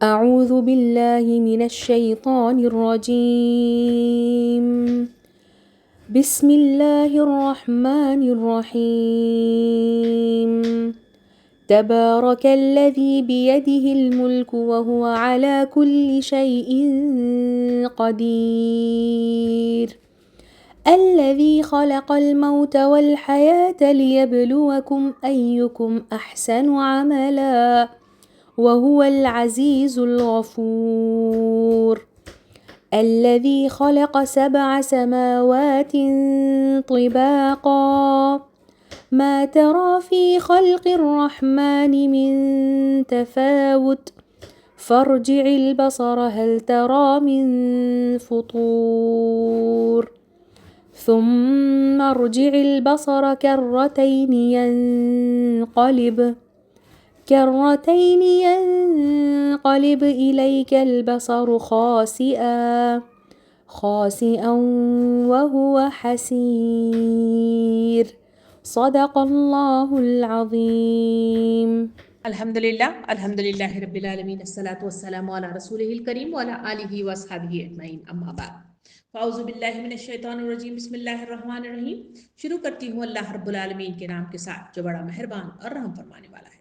أعوذ بالله من الشيطان الرجيم. بسم الله الرحمن الرحيم. تبارك الذي بيده الملك وهو على كل شيء قدير. الذي خلق الموت والحياة ليبلوكم أيكم أحسن عملا وهو العزيز الغفور. الذي خلق 7 سماوات طباقا ما ترى في خلق الرحمن من تفاوت فارجع البصر هل ترى من فطور ثم ارجع البصر كرتين ينقلب إليك البصر خاسئا وهو حسير. صدق الله العظيم. الحمدللہ رب العالمین، الصلاۃ والسلام علی رسولہ الکریم وعلی آلہ واصحابہ اجمعین، اما بعد فاعوذ باللہ من الشیطان الرجیم، بسم اللہ الرحمن الرحیم۔ شروع کرتی ہوں اللہ رب العالمین کے نام کے ساتھ جو بڑا مہربان اور رحم فرمانے والا ہے۔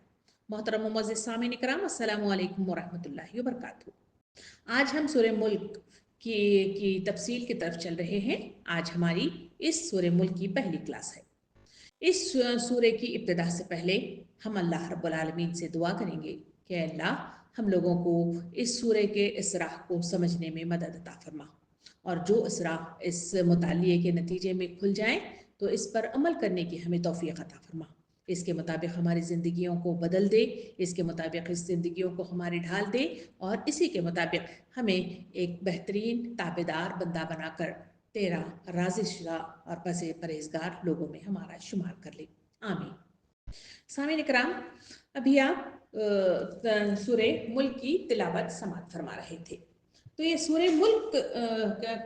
محترم و معزز سامعین کرام، السلام علیکم ورحمۃ اللہ وبرکاتہ۔ آج ہم سورہ ملک کی تفصیل کی طرف چل رہے ہیں۔ آج ہماری اس سورہ ملک کی پہلی کلاس ہے۔ اس سورے کی ابتدا سے پہلے ہم اللہ رب العالمین سے دعا کریں گے کہ اللہ ہم لوگوں کو اس سورے کے اس راہ کو سمجھنے میں مدد عطا فرما، اور جو اس راہ اس مطالعے کے نتیجے میں کھل جائیں تو اس پر عمل کرنے کی ہمیں توفیق عطا فرما، اس کے مطابق ہماری زندگیوں کو بدل دے، اس کے مطابق اس زندگیوں کو ہماری ڈھال دے، اور اسی کے مطابق ہمیں ایک بہترین تابعدار بندہ بنا کر تیرا راضی شدہ اور پرہیزگار لوگوں میں ہمارا شمار کر لے، آمین۔ سامعین کرام، ابھی آپ سورہ ملک کی تلاوت سماعت فرما رہے تھے۔ تو یہ سورہ ملک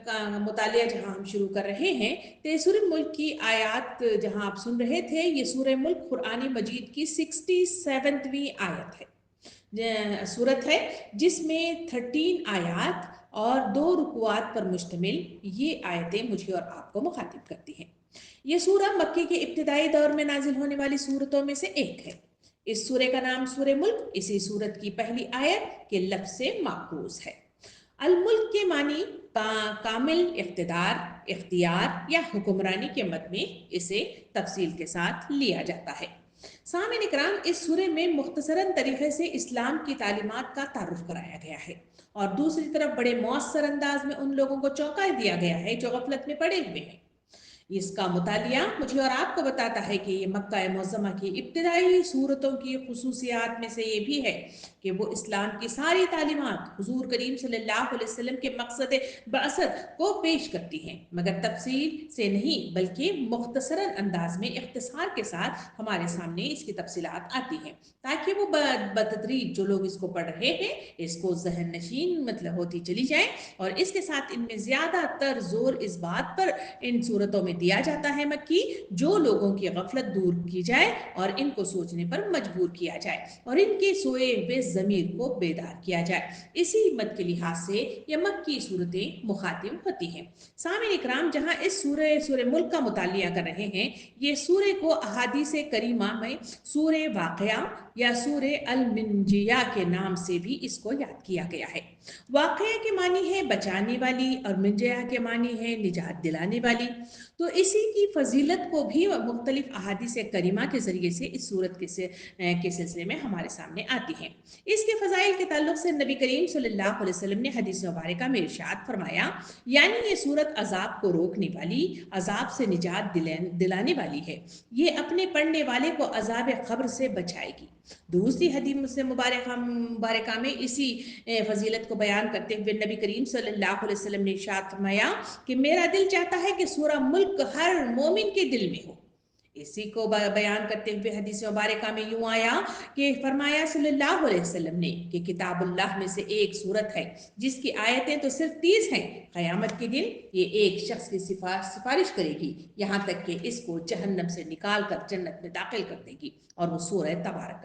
کا مطالعہ جہاں ہم شروع کر رہے ہیں، تو یہ سورہ ملک کی آیات جہاں آپ سن رہے تھے، یہ سورہ ملک قرآن مجید کی 67ویں آیت ہے، سورت ہے جس میں 13 آیات اور 2 رکوعات پر مشتمل یہ آیتیں مجھے اور آپ کو مخاطب کرتی ہیں۔ یہ سورہ مکی کے ابتدائی دور میں نازل ہونے والی سورتوں میں سے ایک ہے۔ اس سورے کا نام سورہ ملک اسی سورت کی پہلی آیت کے لفظ سے ماخوذ ہے۔ الملک کے معنی کامل اقتدار، اختیار یا حکمرانی کے مد میں اسے تفصیل کے ساتھ لیا جاتا ہے۔ سامعین کرام، اس سورے میں مختصراً طریقے سے اسلام کی تعلیمات کا تعارف کرایا گیا ہے، اور دوسری طرف بڑے مؤثر انداز میں ان لوگوں کو چونکا دیا گیا ہے جو غفلت میں پڑے ہوئے ہیں۔ اس کا مطالعہ مجھے اور آپ کو بتاتا ہے کہ یہ مکہ معظمہ کی ابتدائی سورتوں کی خصوصیات میں سے یہ بھی ہے کہ وہ اسلام کی ساری تعلیمات حضور کریم صلی اللہ علیہ وسلم کے مقصد بعثت کو پیش کرتی ہیں، مگر تفصیل سے نہیں بلکہ مختصراً انداز میں اختصار کے ساتھ ہمارے سامنے اس کی تفصیلات آتی ہیں، تاکہ وہ بتدریج جو لوگ اس کو پڑھ رہے ہیں اس کو ذہن نشین ہوتی چلی جائیں، اور اس کے ساتھ ان میں زیادہ تر زور اس بات پر ان صورتوں میں دیا جاتا ہے مکی جو لوگوں کی غفلت دور کی جائے اور ان کو سوچنے پر مجبور کیا جائے اور ان کے سوئے ہوئے ضمیر کو بیدار کیا جائے۔ اسی مت کے لحاظ سے یہ مکی صورتیں مخاطب ہوتی ہیں۔ سامعین اکرام، جہاں اس سورہ ملک کا مطالعہ کر رہے ہیں، یہ سورہ کو احادیث کریمہ میں سورہ واقعہ یا سورہ المنجیہ کے نام سے بھی اس کو یاد کیا گیا ہے۔ واقعہ کے معنی ہے بچانے والی اور منجیہ کے معنی ہے نجات دلانے والی۔ تو اسی کی فضیلت کو بھی مختلف احادیث کریمہ کے ذریعے سے اس سورت کے سلسلے میں ہمارے سامنے آتی ہیں۔ اس کے فضائل کے تعلق سے نبی کریم صلی اللہ علیہ وسلم نے حدیث مبارکہ میں ارشاد فرمایا، یعنی یہ سورت عذاب کو روکنے والی، عذاب سے نجات دلانے والی ہے، یہ اپنے پڑھنے والے کو عذاب قبر سے بچائے گی۔ دوسری حدیث مبارکہ میں اسی فضیلت کو بیان کرتے ہوئے نبی کریم صلی اللہ علیہ وسلم نے ارشاد فرمایا کہ میرا دل چاہتا ہے کہ سورہ ملک ہر مومن کے دل میں ہو۔ اسی کو بیان کرتے ہوئے حدیث مبارکہ میں یوں آیا کہ فرمایا صلی اللہ علیہ وسلم نے کہ کتاب اللہ میں سے ایک سورت ہے جس کی آیتیں تو صرف 30 ہیں، قیامت کے دن یہ ایک شخص کی سفارش کرے گی یہاں تک کہ اس کو جہنم سے نکال کر جنت میں داخل کر دے گی، اور وہ سورہ تبارک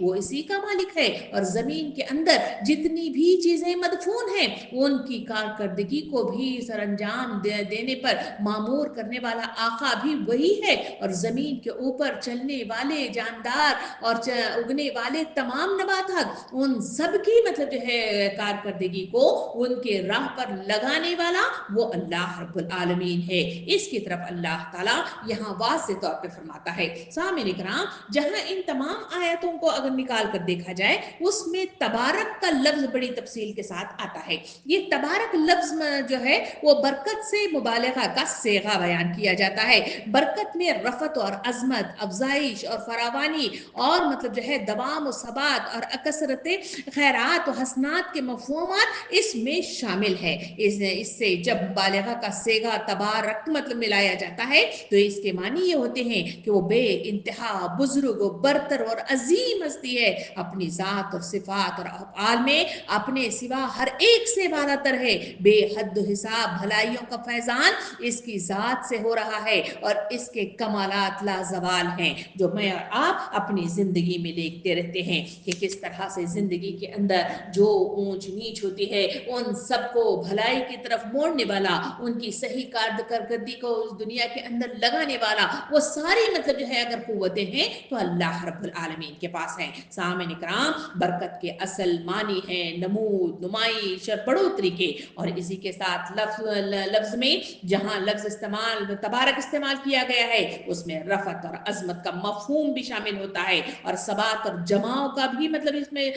وہ اسی کا مالک ہے، اور زمین کے اندر جتنی بھی چیزیں مدفون ہیں ان کی کارکردگی کو بھی سر انجام دینے پر معمور کرنے والا آقا بھی وہی ہے، اور زمین کے اوپر چلنے والے جاندار اور اگنے والے تمام نباتات ان سب کی مطلب جو ہے کارکردگی کو ان کے راہ پر لگانے والا وہ اللہ رب العالمین ہے۔ اس کی طرف اللہ تعالیٰ یہاں واضح طور پہ فرماتا ہے۔ سامعین کرام، جہاں ان تمام آیتوں کو اگر نکال کر دیکھا جائے اس میں تبارک کا لفظ بڑی تفصیل کے ساتھ آتا ہے۔ یہ تبارک لفظ جو ہے وہ برکت سے مبالغہ کا صیغہ بیان کیا جاتا ہے۔ برکت میں رفعت اور عظمت، افزائش اور فراوانی اور مطلب جو ہے دوام و ثبات اور کثرت خیرات و حسنات کے مفہومات اس میں شامل ہے۔ اس سے جب مبالغہ کا صیغہ تبارک مطلب ملایا جاتا ہے تو اس کے معنی یہ ہوتے ہیں کہ وہ بے انتہا بزرگ و برتر اور عظیم ہستی ہے، اپنی ذات اور صفات اور افعال میں اپنے سوا ہر ایک سے بالا تر ہے، بے حد و حساب بھلائیوں کا فیضان اس کی ذات سے ہو رہا ہے، اور اس کے کمالات لازوال ہیں جو میں اور آپ اپنی زندگی میں دیکھتے رہتے ہیں کہ کس طرح سے زندگی کے اندر جو اونچ نیچ ہوتی ہے ان سب کو بھلائی کی طرف موڑنے والا، ان کی صحیح کارکردگی کو اس دنیا کے اندر لگانے والا وہ ساری مطلب جو ہے اگر قوتیں ہیں تو اللہ رب العالمین کے پاس ہیں۔ سامعین کرام، برکت کے اصل معنی ہیں نمود، نمائش اور بڑھوتری کے، اور اسی کے ساتھ لفظ میں جہاں لفظ تبارک استعمال کیا گیا ہے اس میں رفعت اور عظمت کا مفہوم بھی شامل ہوتا ہے، اور ثبات اور جماؤ کا بھی مطلب اس میں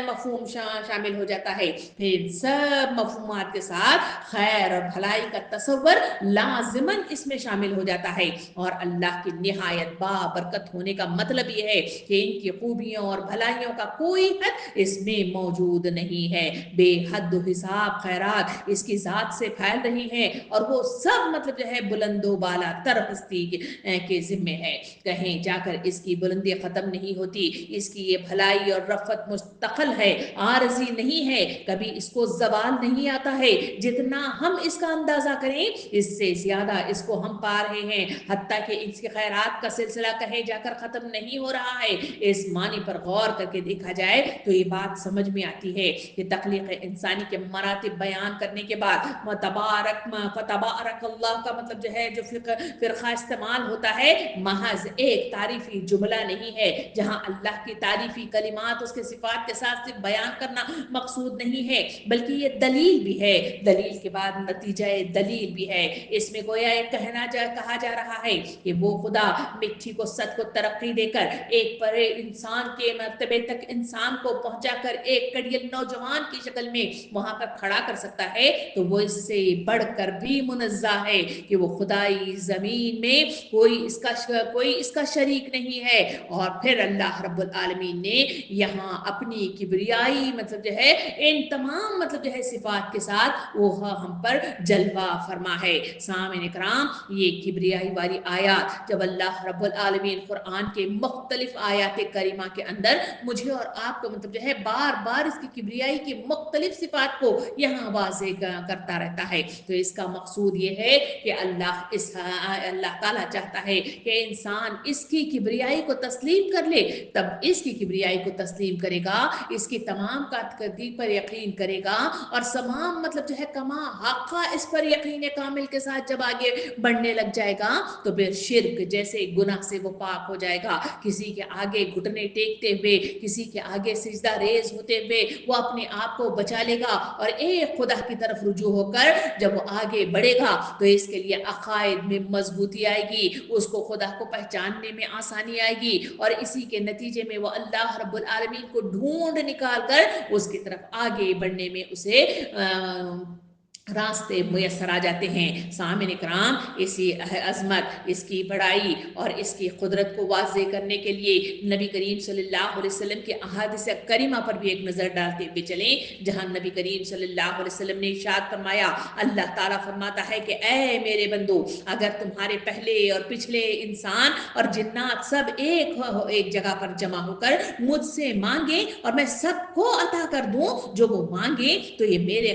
مفہوم شامل ہو جاتا ہے۔ پھر سب مفہومات کے ساتھ خیر اور بھلائی کا تصور لازماً اس میں شامل ہو جاتا ہے، اور اللہ کی نہایت بابرکت ہونے کا مطلب یہ ہے کہ ان کی خوبیوں اور بھلائیوں کا کوئی حد اس میں موجود نہیں ہے، بے حد و حساب خیرات اس کی ذات سے پھیل رہی ہیں، اور وہ سب مطلب جو ہے بلند و بالا تر ہستی کے ذمے ہے، کہیں جا کر اس کی بلندی ختم نہیں ہوتی، اس کی یہ بھلائی اور رفعت مستقل ہے، عارضی نہیں ہے، کبھی اس کو زوال نہیں آتا ہے، جتنا ہم اس کا اندازہ کریں اس سے زیادہ اس کو ہم پا رہے ہیں، حتیٰ کہ اس کے خیرات کا سلسلہ کہیں جا کر ختم نہیں ہو رہا ہے۔ اس معنی پر غور کر کے دیکھا جائے تو یہ بات سمجھ میں آتی ہے کہ تخلیق انسانی کے مراتب بیان کرنے کے بعد فتبارک اللہ کا مطلب جو ہے جو فرقہ استعمال ہوتا ہے محض ایک تعریفی جملہ نہیں ہے، جہاں اللہ کی تعریفی کلمات اس کے صفات کے ساتھ صرف بیان کرنا مقصود نہیں ہے بلکہ یہ دلیل بھی ہے، دلیل کے بعد نتیجہ دلیل بھی ہے۔ اس میں گویا کہا جا رہا ہے کہ وہ خدا مٹی کو سد کو ترقی دے کر ایک بڑے انسان کے مرتبے تک انسان کو پہنچا کر ایک کڑیل نوجوان کی شکل میں وہاں پر کھڑا کر سکتا ہے تو وہ اس سے بڑھ کر بھی منزہ ہے کہ وہ خدائی زمین میں کوئی اس کا شریک نہیں ہے، اور پھر اللہ رب العالمین نے یہاں اپنی کبریائی مطلب جو ہے ان تمام مطلب جو ہے صفات کے ساتھ وہ ہم پر جلوہ فرما ہے۔ سامعین کرام، یہ کبریائی والی آیات جب اللہ رب العالمین قرآن کے مختلف آیات کریمہ کے اندر مجھے اور آپ کو مطلب جو ہے بار بار اس کی کبریائی کی مختلف صفات کو یہاں واضح کرتا رہتا ہے، تو اس کا مقصود یہ ہے کہ اللہ تعالیٰ چاہتا ہے کہ انسان اس کی کبریائی کو تسلیم کر لے، تب اس کی کبریائی کو تسلیم کرے گا، اس کی تمام کارکردگی پر یقین کرے گا، اور تمام مطلب جو ہے کما حقہ اس پر یقین کامل کے ساتھ جب آگے بڑھنے لگ جائے گا تو پھر شرک جیسے گناہ سے وہ پاک ہو جائے گا، کسی کے آگے گھٹنے ٹیکتے ہوئے، کسی کے آگے سجدہ ریز ہوتے ہوئے وہ اپنے آپ کو بچا لے گا، اور ایک خدا کی طرف رجوع ہو کر جب وہ آگے بڑھے گا تو اس کے لیے عقائد میں مضبوطی آئے گی، اس کو خدا کو پہچاننے میں آسانی آئے گی، اور اسی کے نتیجے میں وہ اللہ رب العالمین کو ڈھونڈ نکال کر اس کی طرف آگے بڑھنے میں اسے راستے میسر آ جاتے ہیں۔ سامعین کرام، اسی عظمت، اس کی بڑائی اور اس کی قدرت کو واضح کرنے کے لیے نبی کریم صلی اللہ علیہ وسلم کے احادیث کریمہ پر بھی ایک نظر ڈالتے ہوئے چلیں، جہاں نبی کریم صلی اللہ علیہ وسلم نے ارشاد فرمایا، اللہ تعالیٰ فرماتا ہے کہ اے میرے بندو، اگر تمہارے پہلے اور پچھلے انسان اور جنات سب ایک جگہ پر جمع ہو کر مجھ سے مانگیں اور میں سب کو عطا کر دوں جو وہ مانگیں، تو یہ میرے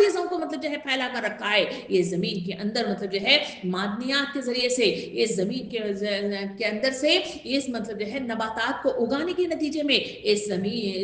چیزوں کو مطلب جو ہے پھیلا کر رکھا ہے. یہ زمین کے اندر مطلب جو ہے معدنیات کے ذریعے سے اس زمین کے اندر سے اس مطلب جو ہے نباتات کو اگانے کے نتیجے میں اس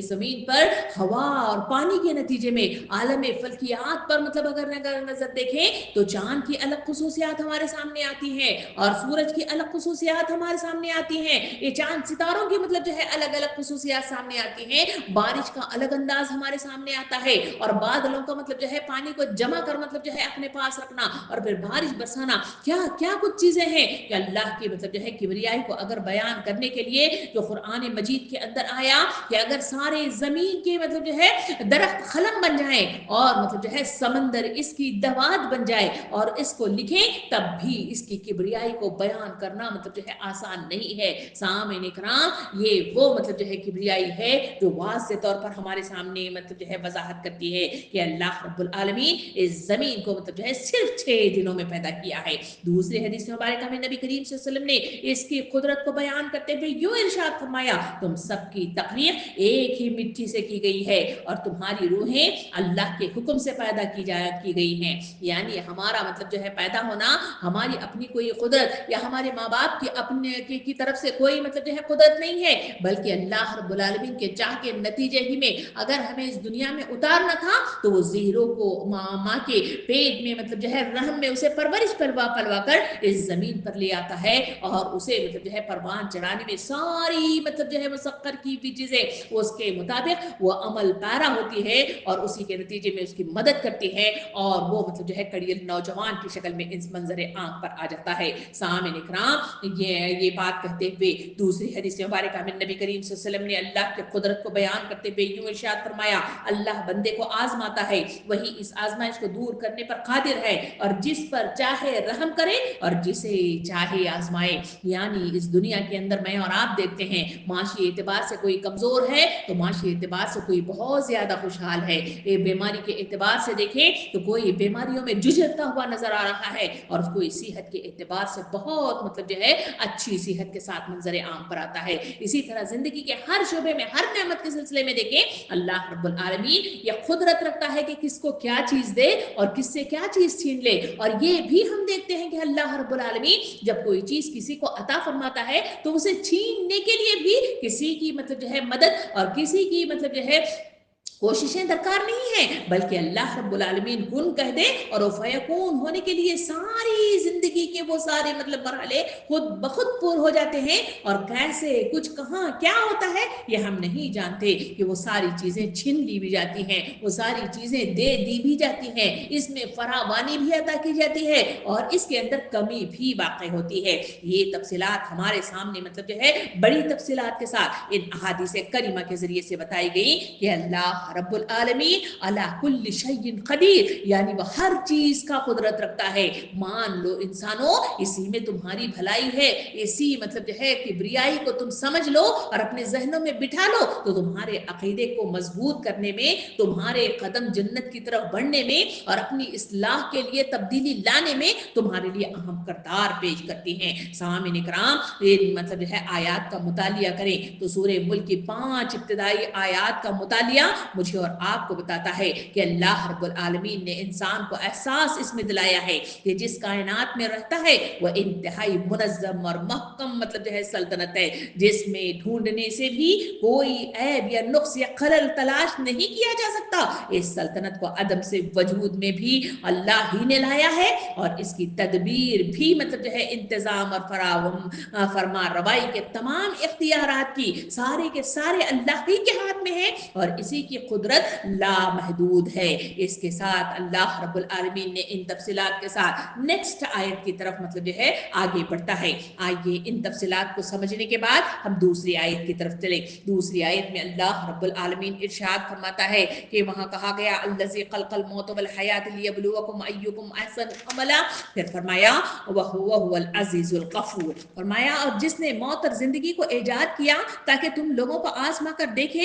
زمین پر ہوا اور پانی کے نتیجے میں عالم فلکیات پر مطلب اگر نظر دیکھیں تو چاند کی الگ خصوصیات ہمارے سامنے آتی ہیں اور سورج کی الگ خصوصیات ہمارے سامنے آتی ہیں. یہ چاند ستاروں کی مطلب جو ہے الگ الگ خصوصیات سامنے آتی ہیں. بارش کا الگ انداز ہمارے سامنے آتا ہے اور بادلوں کا مطلب جو ہے پانی کو جمع کر مطلب جو ہے اپنے پاس رکھنا اور پھر بارش برسانا. کیا کیا کچھ چیزیں ہیں کہ اللہ کی مطلب جو ہے کبریائی کو اگر بیان کرنے کے لیے جو قرآن مجید کے اندر آیا کہ اگر سارے زمین کے مطلب جو ہے درخت خلم بن جائیں اور مطلب جو ہے سمندر اس کی دوات بن جائے اور اس کو لکھیں تب بھی اس کی کبریائی کو بیان کرنا مطلب جو ہے آسان نہیں ہے. سامعین اکرام یہ وہ مطلب جو ہے کبریائی ہے جو واضح طور پر ہمارے سامنے مطلب جو ہے وضاحت کرتی ہے کہ اللہ رب العالمین اس زمین کو مطلب جو ہے صرف 6 دنوں میں پیدا کیا ہے. دوسری حدیث مبارکہ میں نبی کریم صلی اللہ علیہ وسلم نے اس کی قدرت کو بیان کرتے ہوئے یوں ارشاد فرمایا تم سب کی تخلیق ایک ہی مٹی سے کی گئی ہے اور تمہاری روحیں اللہ کے حکم سے پیدا کی گئی ہیں. یعنی ہمارا مطلب جو ہے پیدا ہونا ہماری اپنی کوئی قدرت یا ہمارے ماں باپ کی اپنے کی طرف سے کوئی مطلب جو ہے قدرت نہیں ہے بلکہ اللہ رب العالمین کے چاہ کے نتیجے ہی میں اگر ہمیں اس دنیا میں اتارنا تھا تو وہ زہروں کو ماں کے پیٹ میں مطلب جو ہے رحم میں اسے پرورش پلوا کر اس زمین پر لے آتا ہے اور اسے مطلب جو ہے پروان چڑھانے میں ساری مطلب جو ہے مسخر کی ہوئی چیزیں اس کے مطابق وہ عمل پیرا ہوتی ہے اور اسی کے نتیجے میں اس کی مدد کرتی ہے اور وہ مطلب جو ہے کڑیل نوجوان کی شکل میں اس منظر آنکھ پر آ جاتا ہے. سامعین اکرام یہ بات کہتے ہوئے دوسری حدیث مبارکہ میں نبی کریم صلی اللہ علیہ وسلم نے اللہ کی قدرت کو بیان کرتے ہوئے یوں ارشاد فرمایا اللہ بندے کو آزماتا ہے وہی اس آزمائش کو دور کرنے پر قادر ہے اور جس پر چاہے رحم کرے اور جسے چاہے آزمائے. یعنی اس دنیا کے اندر میں اور آپ دیکھتے ہیں معاشی اعتبار سے کوئی کمزور ہے تو معاشی اعتبار سے کوئی بہت زیادہ خوشحال ہے. بیماری کے اعتبار سے دیکھیں تو کوئی بیماریوں میں ججھتا ہوا نظر آ رہا ہے اور کوئی صحت کے اعتبار سے بہت مطلب جو ہے اچھی صحت کے ساتھ منظر عام پر آتا ہے. اسی طرح زندگی کے ہر شعبے میں ہر نعمت کے سلسلے میں دیکھیں اللہ رب العالمین یہ قدرت رکھتا ہے کہ کس کو کیا چیز دے اور کس سے کیا چیز چھین لے. اور یہ بھی ہم دیکھتے ہیں کہ اللہ رب العالمین جب کوئی چیز کسی کو عطا فرماتا ہے تو اسے چھیننے کے لیے بھی کسی کی مطلب جو ہے مدد اور کسی کی مطلب جو ہے کوششیں درکار نہیں ہیں بلکہ اللہ رب العالمین کن کہہ دے اور وہ فیکون ہونے کے لیے ساری زندگی کے وہ سارے مطلب مرحلے خود بخود پور ہو جاتے ہیں. اور کیسے کچھ کہاں کیا ہوتا ہے یہ ہم نہیں جانتے کہ وہ ساری چیزیں چھین لی بھی جاتی ہیں وہ ساری چیزیں دے دی بھی جاتی ہیں اس میں فراوانی بھی عطا کی جاتی ہے اور اس کے اندر کمی بھی واقع ہوتی ہے. یہ تفصیلات ہمارے سامنے مطلب جو ہے بڑی تفصیلات کے ساتھ ان احادیث کریمہ کے ذریعے سے بتائی گئی کہ اللہ رب العالمین علی کل شیء قدیر یعنی وہ ہر چیز کا قدرت رکھتا ہے. مان لو انسانوں اسی میں تمہاری بھلائی ہے اسی مطلب جو ہے کبریائی کو تم سمجھ لو اور اپنے ذہنوں میں بٹھا لو تو تمہارے عقیدے کو مضبوط کرنے میں تمہارے قدم جنت کی طرف بڑھنے میں اور اپنی اصلاح کے لیے تبدیلی لانے میں تمہارے لیے اہم کردار پیش کرتی ہیں. سامعین اکرام مطلب جو ہے آیات کا مطالعہ کریں تو سورہ ملک کی 5 ابتدائی آیات کا مطالعہ مجھے اور آپ کو بتاتا ہے کہ اللہ رب العالمین نے انسان کو احساس اس میں دلایا ہے کہ جس کائنات میں رہتا ہے وہ انتہائی منظم اور محکم مطلب جو ہے سلطنت ہے جس میں ڈھونڈنے سے بھی کوئی عیب یا نقص یا خلل تلاش نہیں کیا جا سکتا. اس سلطنت کو عدم سے وجود میں بھی اللہ ہی نے لایا ہے اور اس کی تدبیر بھی مطلب جو ہے انتظام اور فرما روائی کے تمام اختیارات کی سارے کے سارے اللہ ہی کے ہاتھ میں ہیں اور اسی کی قدرت لامحدود ہے. اس کے ساتھ اللہ رب العالمین نے ان تفصیلات کے ساتھ نیکسٹ آیت کی طرف مطلب جو ہے آگے بڑھتا ہے. آئیے ان تفصیلات کو سمجھنے کے بعد ہم دوسری آیت کی طرف چلیں. دوسری آیت میں اللہ رب العالمین ارشاد فرماتا ہے کہ وہاں کہا گیا الذی خلق الموت والحیات لیبلوکم ایکم احسن عملا. پھر فرمایا وهو العزیز الغفور. فرمایا اور جس نے موت اور زندگی کو ایجاد کیا تاکہ تم لوگوں کو آزما کر دیکھے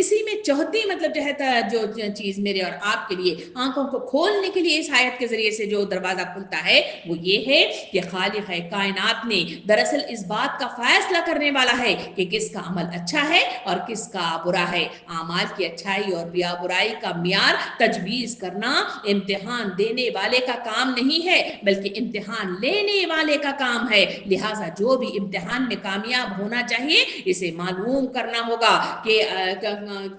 اسی میں چوتھی مطلب جو ہے جو چیز میرے اور آپ کے لیے آنکھوں کو کھولنے کے لیے اس آیت کے ذریعے سے جو دروازہ کھلتا ہے وہ یہ ہے کہ خالق کائنات نے دراصل اس بات کا فیصلہ کرنے والا ہے کہ کس کا عمل اچھا ہے اور کس کا برا ہے۔ اعمال کی اچھائی اور برائی کا معیار تجویز کرنا امتحان دینے والے کا کام نہیں ہے بلکہ امتحان لینے والے کا کام ہے، لہٰذا جو بھی امتحان میں کامیاب ہونا چاہیے اسے معلوم کرنا ہوگا کہ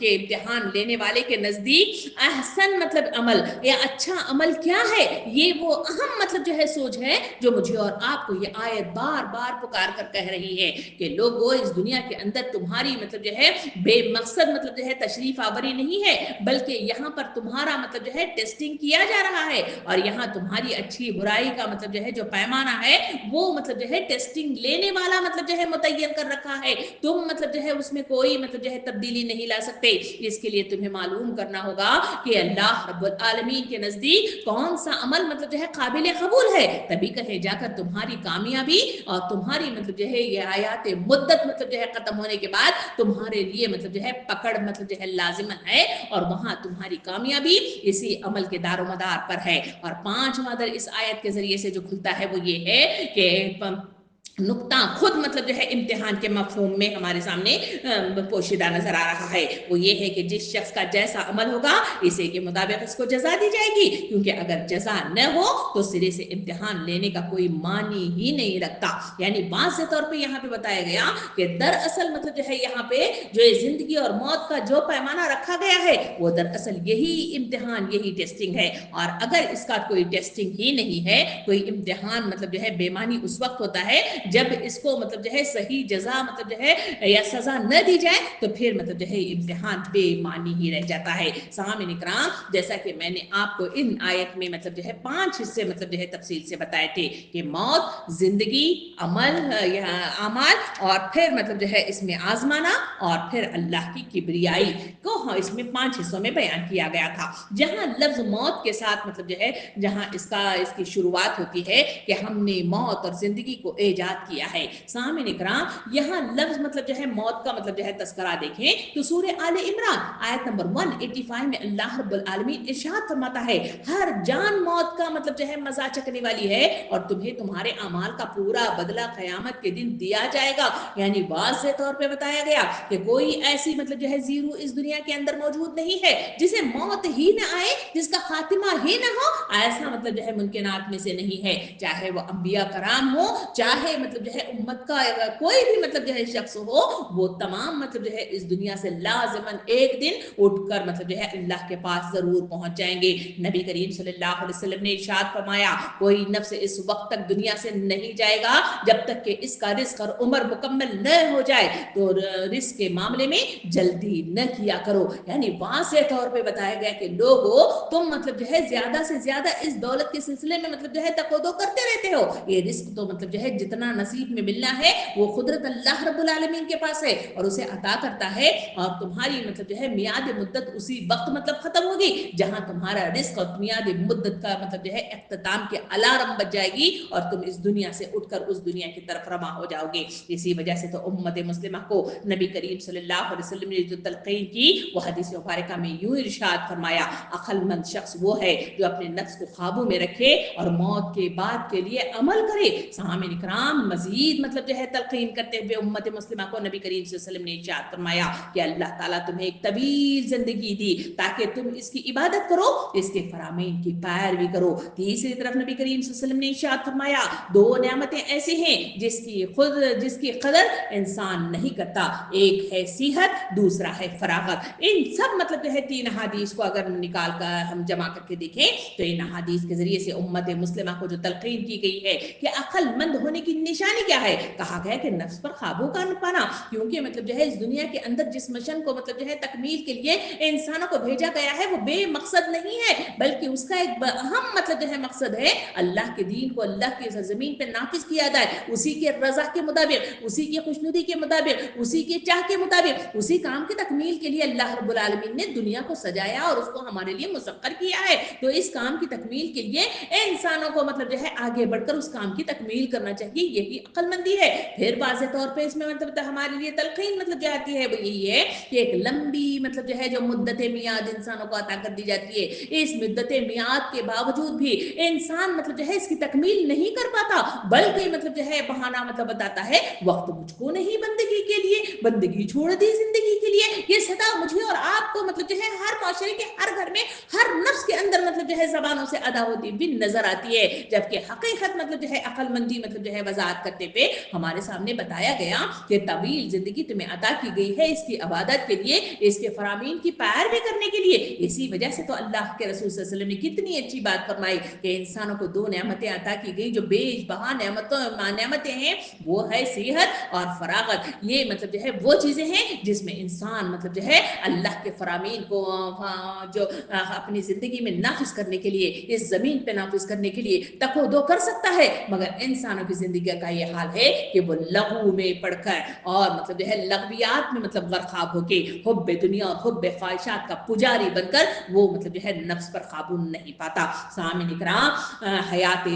امتحان لینے والے کے نزدیک احسن مطلب عمل یا اچھا عمل کیا ہے۔ یہ وہ اہم مطلب جو ہے سوچ ہے جو مجھے اور آپ کو یہ آیت بار بار پکار کر کہہ رہی ہے کہ لوگوں اس دنیا کے اندر تمہاری مطلب جو ہے بے مقصد مطلب جو ہے تشریف آوری نہیں ہے، بلکہ یہاں پر تمہارا مطلب جو ہے ٹیسٹنگ کیا جا رہا ہے، اور یہاں تمہاری اچھی برائی کا مطلب جو ہے جو پیمانہ ہے وہ مطلب جو ہے ٹیسٹنگ لینے والا مطلب جو ہے متعین کر رکھا ہے۔ تم مطلب جو ہے اس میں کوئی مطلب جو ہے تبدیلی نہیں لا سکتے۔ اس کے لیے تمہیں معلوم کرنا ہوگا کہ اللہ رب العالمین کے نزدیک کون سا عمل مطلب جو ہے قابل قبول ہے، تبھی کہیں جا کر تمہاری کامیابی اور تمہاری مطلب جو ہے یہ آیات مدت مطلب جو ہے ختم ہونے کے بعد تمہارے لیے مطلب جو ہے پکڑ مطلب جو ہے لازمن ہے، اور وہاں تمہاری کامیابی اسی عمل کے دار و مدار پر ہے۔ اور پانچواں در اس آیت کے ذریعے سے جو کھلتا ہے وہ یہ ہے کہ نقطہ خود مطلب جو ہے امتحان کے مفہوم میں ہمارے سامنے پوشیدہ نظر آ رہا ہے، وہ یہ ہے کہ جس شخص کا جیسا عمل ہوگا اسی کے مطابق اس کو جزا دی جائے گی، کیونکہ اگر جزا نہ ہو تو سرے سے امتحان لینے کا کوئی معنی ہی نہیں رکھتا۔ یعنی واضح طور پہ یہاں پہ بتایا گیا کہ دراصل مطلب جو ہے یہاں پہ جو زندگی اور موت کا جو پیمانہ رکھا گیا ہے وہ دراصل یہی امتحان یہی ٹیسٹنگ ہے، اور اگر اس کا کوئی ٹیسٹنگ ہی نہیں ہے، کوئی امتحان مطلب جو ہے بے معنی اس وقت ہوتا ہے جب اس کو مطلب جو ہے صحیح جزا مطلب جو ہے یا سزا نہ دی جائے تو پھر مطلب جو ہے امتحان بے معنی ہی رہ جاتا ہے۔ سامعین کرام، جیسا کہ میں نے آپ کو ان آیت میں مطلب جو ہے 5 حصے مطلب جو ہے تفصیل سے بتائے تھے کہ موت، زندگی، عمل یا اعمال، اور پھر مطلب جو ہے اس میں آزمانا، اور پھر اللہ کی کبریائی کو اس میں 5 حصوں میں بیان کیا گیا تھا۔ جہاں لفظ موت کے ساتھ مطلب جو ہے جہاں اس کی شروعات ہوتی ہے کہ ہم نے موت اور زندگی کو ایجاد کیا ہے، سامعین کرام یہاں لفظ مطلب جو ہے موت کا مطلب جو ہے تذکرہ دیکھیں تو سورہ آل عمران آیت نمبر 185 میں اللہ رب العالمین ارشاد فرماتا ہے ہر جان موت کا مطلب جو ہے مزہ چکنے والی ہے، اور تمہیں تمہارے اعمال کا پورا بدلہ قیامت کے دن دیا جائے گا۔ یعنی واضح طور پہ بتایا گیا کہ کوئی ایسی مطلب جو ہے زیرو اس دنیا کے اندر موجود نہیں ہے جسے موت ہی نہ آئے، جس کا خاتمہ ہی نہ ہو، ایسا مطلب جو ہے ممکنات میں سے نہیں ہے، چاہے وہ انبیاء کرام ہو، چاہے مطلب جو ہے امت کا کوئی بھی مطلب جو ہے شخص ہو، وہ تمام مطلب جو ہے اس دنیا سے لازماً ایک دن اٹھ کر مطلب جو ہے اللہ کے پاس ضرور پہنچ جائیں گے۔ نبی کریم صلی اللہ علیہ وسلم نے ارشاد فرمایا کوئی نفس اس وقت تک دنیا سے نہیں جائے گا جب تک کہ اس کا رزق اور عمر مکمل نہ ہو جائے، تو رزق کے معاملے میں جلدی نہ کیا کرو۔ یعنی واضح طور پہ بتایا گیا کہ لوگوں تم مطلب جو ہے زیادہ سے زیادہ اس دولت کے سلسلے میں مطلب جو ہے تقویٰ کرتے رہتے ہو، یہ رزق تو مطلب جو ہے جتنا نصیب میں ملنا ہے وہ قدرت اللہ رب العالمین کے پاس ہے اور اسے عطا کرتا ہے، اور تمہاری مطلب جو ہے میعاد مدت اسی وقت مطلب ختم ہوگی جہاں تمہارا رزق اور میعاد مدت کا مطلب جو ہے اختتام کے الارم بج جائے گی اور تم اس دنیا سے اٹھ کر اس دنیا کی طرف رواں ہو جاؤ گے۔ اسی وجہ سے تو امت مسلمہ کو نبی کریم صلی اللہ علیہ وسلم نے جو تلقین کی وہ حدیث مبارکہ میں یوں ارشاد فرمایا عقل مند شخص وہ ہے جو اپنے نفس کو قابو میں رکھے اور موت کے بعد کے لیے عمل کرے۔ سامعین کرام مزید مطلب جو ہے تلقین کرتے ہوئے امت مسلمہ کو نبی کریم صلی اللہ علیہ وسلم نے ارشاد فرمایا کہ اللہ تعالیٰ تمہیں ایک طویل زندگی دی تاکہ تم اس کی عبادت کرو، اس کے فرامین کی پیروی کرو۔ تیسری طرف نبی کریم صلی اللہ علیہ وسلم نے ارشاد فرمایا دو نعمتیں ایسی ہیں جس کی قدر انسان نہیں کرتا، ایک ہے صحت، دوسرا ہے فراغت۔ ان سب مطلب جو ہے 3 احادیث کو اگر نکال کر ہم جمع کر کے دیکھیں تو ان احادیث کے ذریعے سے امت مسلمہ کو جو تلقین کی گئی ہے کہ عقل مند ہونے کی نشانی کیا ہے، کہا گیا کہ نفس پر قابو پانا، کیونکہ مطلب جو ہے اس دنیا کے اندر جس مشن کو مطلب جو ہے تکمیل کے لیے انسانوں کو بھیجا گیا ہے وہ بے مقصد نہیں ہے، بلکہ اس کا ایک اہم اہم مطلب جو ہے مقصد ہے اللہ کے دین کو اللہ کی زمین پہ نافذ کیا جائے، اسی کے رضا کے مطابق، اسی کی خوشنودی کے مطابق، اسی کے چاہ کے مطابق، اسی کام کی تکمیل کے لیے اللہ رب العالمین نے دنیا کو سجایا اور اس کو ہمارے لیے مسخر کیا ہے۔ تو اس کام کی تکمیل کے لیے انسانوں کو مطلب جو ہے آگے بڑھ کر اس کام کی تکمیل کرنا چاہیے، یہی عقل مندی ہے۔ پھر واضح طور پہ اس میں مطلب ہمارے لیے تلقین مطلب جو آتی ہے وہ یہی ہے کہ ایک لمبی مطلب جو ہے جو مدت میعاد انسانوں کو عطا کر دی جاتی ہے، اس مدت میعاد کے باوجود بھی انسان مطلب جو ہے اس کی تکمیل نہیں کر پاتا، بلکہ مطلب جو ہے بہانہ مطلب بتاتا ہے وقت مجھ کو نہیں بندگی کے لیے، بندگی چھوڑ دی زندگی کے لیے۔ یہ صدا مجھے اور آپ کو مطلب جو ہے ہر معاشرے کے ہر گھر میں ہر نفس کے اندر مطلب جو ہے زبانوں سے ادا ہوتی بھی نظر آتی ہے، جبکہ حقیقت مطلب جو ہے عقل مندی مطلب جو ہے وضاحت کرتے پہ ہمارے سامنے بتایا گیا کہ طویل زندگی تمہیں عطا کی گئی ہے اس کی عبادت کے لیے، اس کے فرامین کی پیروی کرنے کے لیے۔ اسی وجہ سے تو اللہ کے رسول صلی اللہ علیہ وسلم نے کتنی اچھی بات فرمائی کہ انسانوں کو دو نعمتیں عطا کی گئی جو بیش بہا نعمتیں ہیں، وہ ہے صحت اور فراغت۔ یہ مطلب جو ہے وہ چیزیں ہیں جس میں انسان مطلب جو ہے اللہ کے فرامین کو جو اپنی زندگی میں نافذ کرنے کے لیے، اس زمین پہ نافذ کرنے کے لیے تک و دو کر سکتا ہے، مگر انسانوں کی زندگی کا یہ حال ہے کہ وہ لغو میں پڑھ کر اور مطلب جو ہے لغویات میں مطلب غرقاب ہو کے حب دنیا اور حب خواہشات کا پجاری بن کر وہ مطلب جو ہے نفس پر قابو نہیں پاتا۔ سامعین کرام، حیات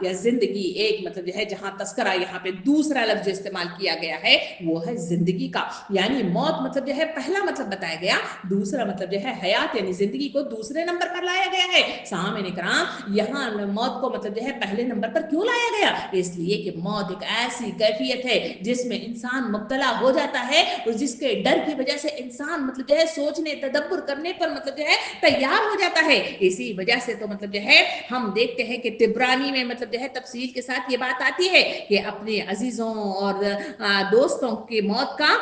یا زندگی ایک مطلب جو ہے جہاں تذکرہ یہاں پہ دوسرا لفظ استعمال کیا گیا ہے وہ ہے زندگی کا، یعنی موت مطلب جو ہے پہلا مطلب بتایا گیا، دوسرا مطلب جو ہے حیات یعنی زندگی کو دوسرے نمبر پر لایا گیا ہے۔ سامعین کرام، یہاں موت کو مطلب جو ہے پہلے نمبر پر کیوں لایا گیا؟ اس لیے کہ موت ایک ایسی کیفیت ہے جس میں انسان مبتلا ہو جاتا ہے اور جس کے ڈر کی وجہ سے انسان مطلب جو ہے سوچنے تدبر کرنے پر مطلب جو ہے تیار ہو جاتا ہے۔ اسی وجہ سے تو مطلب جو ہے ہم دیکھتے ہیں کہ طبرانی میں مطلب جو ہے تفصیل کے ساتھ یہ بات آتی ہے کہ اپنے عزیزوں اور دوستوں کی موت کا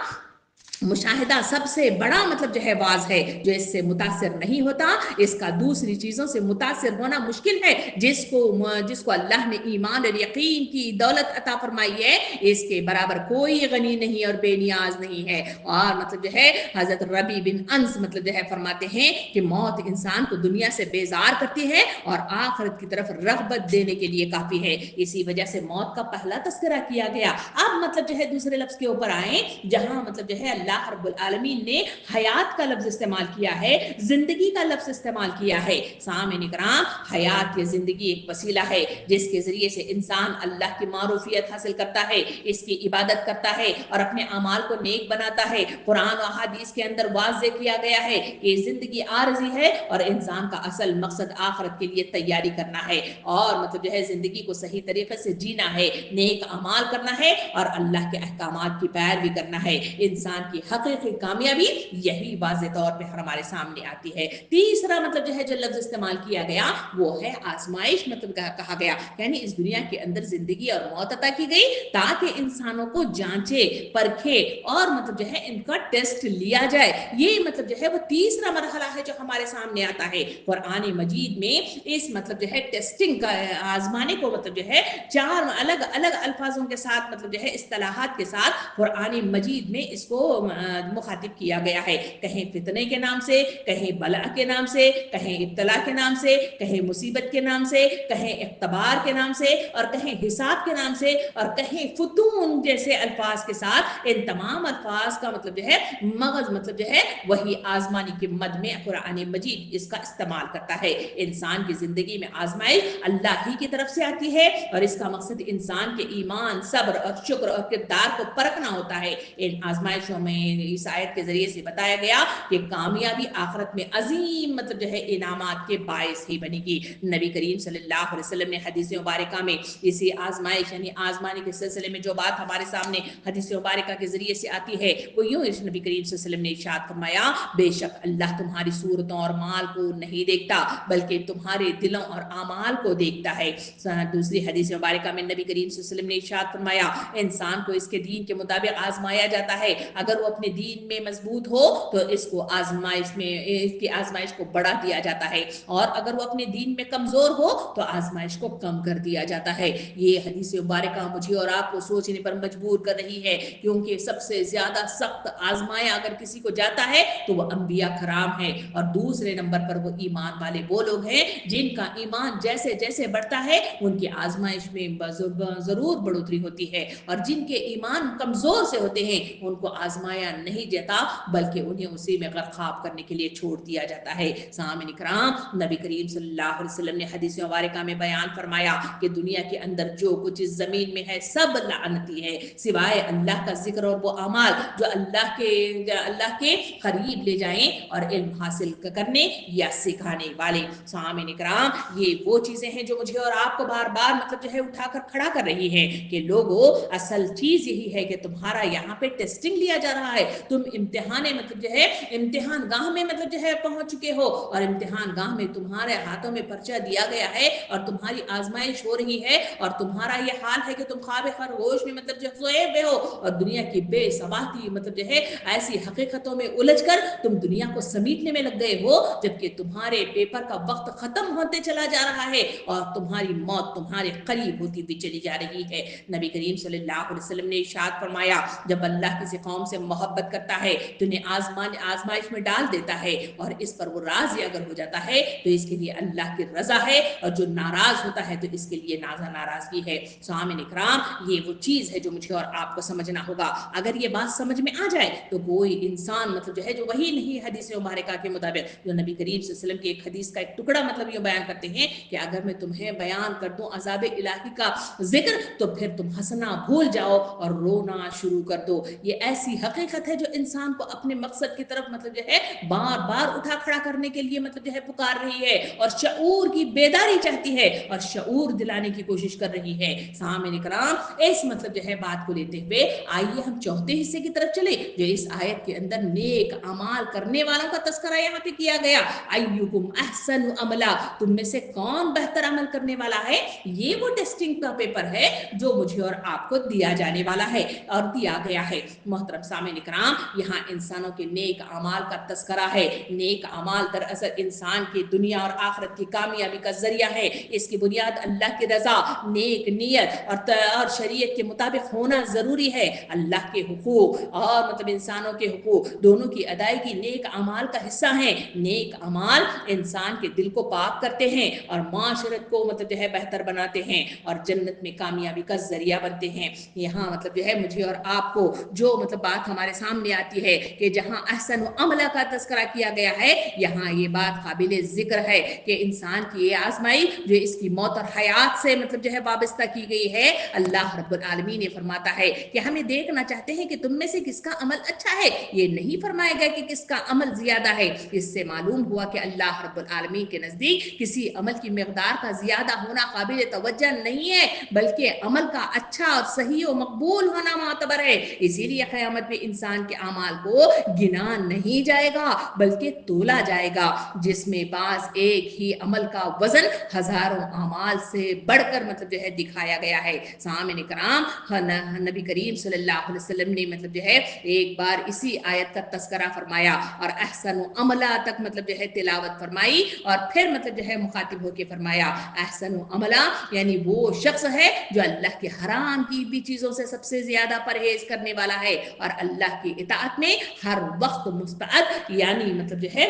مشاہدہ سب سے بڑا مطلب جو ہے واز ہے، جو اس سے متاثر نہیں ہوتا، اس کا دوسری چیزوں سے متاثر ہونا مشکل ہے۔ جس کو اللہ نے ایمان اور یقین کی دولت عطا فرمائی ہے، اس کے برابر کوئی غنی نہیں اور بے نیاز نہیں ہے۔ اور مطلب جو ہے حضرت ربی بن انس مطلب جو ہے فرماتے ہیں کہ موت انسان کو دنیا سے بیزار کرتی ہے اور آخرت کی طرف رغبت دینے کے لیے کافی ہے۔ اسی وجہ سے موت کا پہلا تذکرہ کیا گیا۔ اب مطلب جو ہے دوسرے لفظ کے اوپر آئیں جہاں مطلب جو ہے اللہ رب العالمین نے حیات کا لفظ استعمال کیا ہے، زندگی کا لفظ استعمال کیا ہے۔ سامعین کرام، حیات یا زندگی ایک وسیلہ ہے جس کے ذریعے سے انسان اللہ کی معروفیت حاصل کرتا ہے، اس کی عبادت کرتا ہے اور اپنے اعمال کو نیک بناتا ہے۔ قرآن و احادیث کے اندر واضح کیا گیا ہے کہ زندگی عارضی ہے اور انسان کا اصل مقصد آخرت کے لیے تیاری کرنا ہے اور مطلب جو ہے زندگی کو صحیح طریقے سے جینا ہے، نیک اعمال کرنا ہے اور اللہ کے احکامات کی پیروی کرنا ہے۔ انسان کی حقیقی کامیابی یہی واضح طور پہ ہمارے سامنے آتی ہے۔ تیسرا مطلب جو ہے جو لفظ استعمال کیا گیا وہ ہے آزمائش مطلب کہا گیا، یعنی اس دنیا کے اندر زندگی اور موت عطا کی گئی تاکہ انسانوں کو جانچے پرکھے اور مطلب جو ہے ان کا ٹیسٹ لیا جائے۔ یہ مطلب جو ہے وہ تیسرا مرحلہ ہے جو ہمارے سامنے آتا ہے۔ قرآن مجید میں اس مطلب جو ہے ٹیسٹنگ کا آزمانے کو مطلب جو ہے چار الگ الگ الفاظوں کے ساتھ مطلب جو ہے اصطلاحات کے ساتھ قرآن مجید میں اس کو مخاطب کیا گیا ہے، کہیں فتنے کے نام سے، کہیں بلا کے نام سے، کہیں ابتلا کے نام سے، کہیں مصیبت کے نام سے، کہیں اختبار کے نام سے اور کہیں حساب کے نام سے اور کہیں فتون جیسے الفاظ کے ساتھ۔ ان تمام الفاظ کا مطلب جو ہے مغز مطلب جو ہے وہی آزمانی کے مد میں قرآن مجید اس کا استعمال کرتا ہے۔ انسان کی زندگی میں آزمائش اللہ ہی کی طرف سے آتی ہے اور اس کا مقصد انسان کے ایمان، صبر اور شکر اور کردار کو پرکھنا ہوتا ہے۔ ان آزمائشوں میں اس آیت کے ذریعے سے بتایا گیا کہ کامیابی آخرت میں عظیم مطلب جو ہے انعامات کے باعث ہی بنے گی۔ نبی کریم صلی اللہ علیہ وسلم نے حدیث مبارکہ میں اسی آزمائش یعنی آزمانے کے سلسلے میں جو بات ہمارے سامنے حدیث مبارکہ کے ذریعے سے آتی ہے وہ یوں اس نبی کریم صلی اللہ علیہ وسلم نے ارشاد فرمایا، بے شک اللہ تمہاری صورتوں اور مال کو نہیں دیکھتا بلکہ تمہارے دلوں اور اعمال کو دیکھتا ہے۔ دوسری حدیث مبارکہ میں نبی کریم صلی اللہ علیہ وسلم نے ارشاد فرمایا، انسان کو اس کے دین کے مطابق آزمایا جاتا ہے، اگر وہ اپنے دین میں مضبوط ہو تو اس کو آزمائش میں اس کی آزمائش کو بڑھا دیا جاتا ہے، اور اگر وہ اپنے دین میں کمزور ہو تو آزمائش کو کم کر دیا جاتا ہے۔ یہ حدیث مبارکہ مجھے اور آپ کو سوچنے پر مجبور کر رہی ہے، کیونکہ سب سے زیادہ سخت آزمایا اگر کسی کو جاتا ہے تو وہ انبیاء کرام ہے، اور دوسرے نمبر پر وہ ایمان والے وہ لوگ ہیں جن کا ایمان جیسے جیسے بڑھتا ہے ان کی آزمائش میں ضرور بڑھوتری ہوتی ہے، اور جن کے ایمان کمزور سے ہوتے ہیں ان کو آزمایا نہیں جاتا بلکہ انہیں اسی میں غرقاب کرنے کے لیے چھوڑ دیا جاتا ہے۔ سامعین کرام، نبی کریم صلی اللہ علیہ وسلم نے حدیث مبارکہ میں بیان فرمایا کہ دنیا کے اندر جو کچھ اس زمین میں ہے سب لعنتی ہے سوائے اللہ کا ذکر اور وہ اعمال جو اللہ کے قریب لے جائیں اور علم حاصل کرنے یا سکھانے والے۔ سامعین کرام، یہ وہ چیزیں ہیں جو مجھے اور آپ کو بار بار مطلب جو ہے اٹھا کر کھڑا کر رہی ہیں کہ لوگوں، اصل چیز یہی ہے کہ تمہارا یہاں پہ ٹیسٹنگ لیا جا رہا ہے، تم امتحان مطلب جو ہے امتحان گاہ میں مطلب جو ہے پہنچ چکے ہو، اور امتحان گاہ میں تمہارے ہاتھوں میں پرچہ دیا گیا ہے اور تمہاری آزمائش ہو رہی ہے، اور تمہارا یہ حال ہے کہ تم خواب خرگوش میں مطلب جو سوئے ہوئے ہو اور دنیا کی بے ثباتی مطلب جو ہے ایسی حقیقتوں میں الجھ کر تم دنیا کو سمیٹنے میں لگ گئے ہو، جبکہ تمہارے پیپر کا وقت ختم ہوتے چلا جا رہا ہے اور تمہاری موت تمہارے قریب ہوتی بھی چلی جا رہی ہے۔ نبی کریم صلی اللہ علیہ وسلم نے ارشاد فرمایا، جب اللہ کسی قوم سے محبت کرتا ہے تو انہیں آزمائش میں ڈال دیتا ہے، اور اس پر وہ راضی اگر ہو جاتا ہے تو اس کے لیے اللہ کی رضا ہے، اور جو ناراض ہوتا ہے تو اس کے لیے ناراضگی ہے۔ سامعین اکرام، یہ وہ چیز ہے جو مجھے اور آپ کو سمجھنا ہوگا۔ اگر یہ بات سمجھ میں آ جائے تو کوئی انسان مطلب جو ہے جو وہی نہیں حدیث مبارکہ کے مطابق جو نبی کریم صلی اللہ علیہ وسلم کی ایک حدیث کا ایک ٹکڑا مطلب یہ بیان کرتے ہیں کہ اگر میں تمہیں بیان کر دوں عذاب الہی کا ذکر تو پھر تم ہنسنا بھول جاؤ اور رونا شروع کر دو۔ یہ ایسی حقیقت ہے جو انسان کو اپنے مقصد کی طرف مطلب جو ہے بار بار اٹھا کھڑا کرنے کے لیے مطلب جو ہے پکار رہی ہے، اور شعور کی بیداری چاہتی ہے اور شعور دلانے کی کوشش کر رہی ہے۔ سامعین کرام، اس مطلب جو ہے بات کو لیتے ہوئے آئیے ہم چوتھے حصے کی طرف چلیں جو اس آیت کے اندر نیک اعمال کرنے والوں کا تذکرہ یہاں پہ کیا گیا۔ ایکم احسن عملا، تم میں سے کون بہتر عمل کرنے والا ہے، یہ وہ ٹیسٹنگ کا پیپر ہے جو مجھے اور آپ کو دیا جانے والا ہے اور دیا گیا ہے۔ محترم سامعین کرام، یہاں انسانوں کے نیک اعمال کا تذکرہ ہے۔ نیک اعمال دراصل انسان کی دنیا اور آخرت کی کامیابی کا ذریعہ ہے۔ اس کی بنیاد اللہ کی رضا، نیک نیت اور شریعت کے مطابق ہونا ضروری ہے۔ اللہ کے حقوق اور مطلب انسانوں کے حقوق دونوں کی ادائیگی نیک اعمال کا حصہ ہیں۔ نیک اعمال انسان کے دل کو پاک کرتے ہیں اور معاشرت کو مطلب جو ہے بہتر بناتے ہیں اور جنت میں کامیابی کا ذریعہ بنتے ہیں۔ یہاں مطلب جو ہے مجھے اور آپ کو جو مطلب بات ہمارے سامنے آتی ہے کہ جہاں احسن و عملہ کا تذکرہ کیا گیا ہے، یہاں یہ بات قابل ذکر ہے کہ انسان کی یہ آزمائی جو اس کی موت اور حیات سے مطلب جو ہے وابستہ کی گئی ہے، اللہ رب العالمین نے فرماتا ہے کہ ہمیں دیکھنا چاہتے ہیں کہ تم میں سے کس کا عمل اچھا ہے، یہ نہیں فرمایا گیا کہ کس کا عمل زیادہ ہے۔ اس سے معلوم ہوا کہ اللہ رب العالمین کے نزدیک کسی عمل کی مقدار کا زیادہ ہونا قابل توجہ نہیں ہے، بلکہ عمل کا اچھا اور صحیح و مقبول ہونا معتبر ہے۔ اسی لیے قیامت میں انسان کے اعمال کو گنا نہیں جائے گا بلکہ تولا جائے گا، جس میں بعض ایک ہی عمل کا وزن ہزاروں اعمال سے بڑھ کر مطلب جو ہے دکھایا گیا ہے۔ سامعین کرام، نبی کریم صلی اللہ علیہ وسلم نے مطلب جو ہے ایک بار اسی آیت کا تذکرہ فرمایا اور احسن و عملہ تک مطلب جو ہے تلاوت فرمائی، اور پھر مطلب جو ہے مخاطب ہو کے فرمایا احسن و عملہ یعنی وہ شخص ہے جو اللہ کے حرام کی بھی چیزوں سے سب سے زیادہ پرہیز کرنے والا ہے اور اللہ کی اطاعت میں ہر وقت مستعد یعنی مطلب جو ہے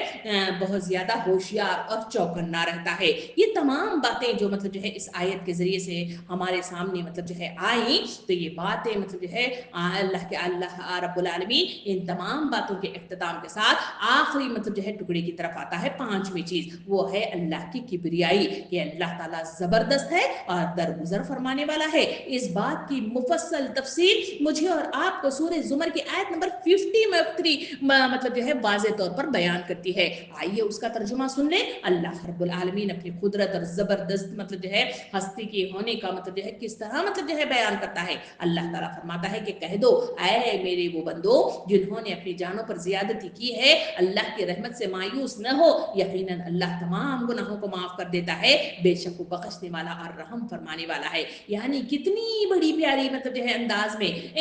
بہت زیادہ ہوشیار اور چوکنا رہتا ہے۔ یہ تمام باتیں جو مطلب جو ہے اس آیت کے ذریعے سے ہمارے سامنے مطلب جو ہے آئیں، تو یہ باتیں مطلب جو ہے اللہ رب العالمین ان تمام باتوں کے اختتام کے ساتھ آخری مطلب جو ہے ٹکڑے کی طرف آتا ہے۔ پانچویں چیز وہ ہے اللہ کی کبریائی، کہ اللہ تعالیٰ زبردست ہے اور درگزر فرمانے والا ہے۔ اس بات کی مفصل تفصیل مجھے اور آپ کو سورہ زمر کی آیت نمبر 53 مطلب جو ہے واضح طور پر بیان کرتی ہے۔ آئیے اس کا ترجمہ سن لیں۔ اللہ رب العالمین اپنی قدرت اور زبردست مطلب جو ہے ہستی کے ہونے کا مطلب جو ہے کس طرح مطلب جو ہے بیان کرتا ہے۔ اللہ تعالیٰ فرماتا ہے کہ کہہ دو اے میرے وہ بندو جنہوں نے اپنی جانوں پر زیادتی کی ہے، اللہ کی رحمت سے مایوس نہ ہو، یقیناً اللہ تمام گناہوں کو معاف کر دیتا ہے، بے شک وہ بخشنے والا اور رحم فرمانے والا ہے۔ یعنی کتنی بڑی پیاری مطلب جو ہے انداز میں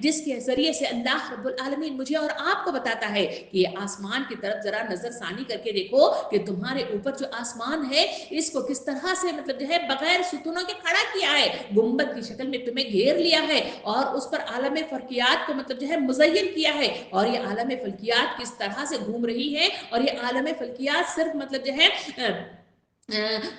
جس کے ذریعے سے اللہ رب العالمین مجھے اور آپ کو بتاتا ہے کہ یہ آسمان کی طرف ذرا نظر ثانی کر کے دیکھو کہ تمہارے اوپر جو آسمان ہے اس کو کس طرح سے مطلب جو ہے بغیر ستونوں کے کھڑا کیا ہے، گنبد کی شکل میں تمہیں گھیر لیا ہے اور اس پر عالم فلکیات کو مطلب جو ہے مزین کیا ہے، اور یہ عالم فلکیات کس طرح سے گھوم رہی ہے، اور یہ عالم فلکیات صرف مطلب جو ہے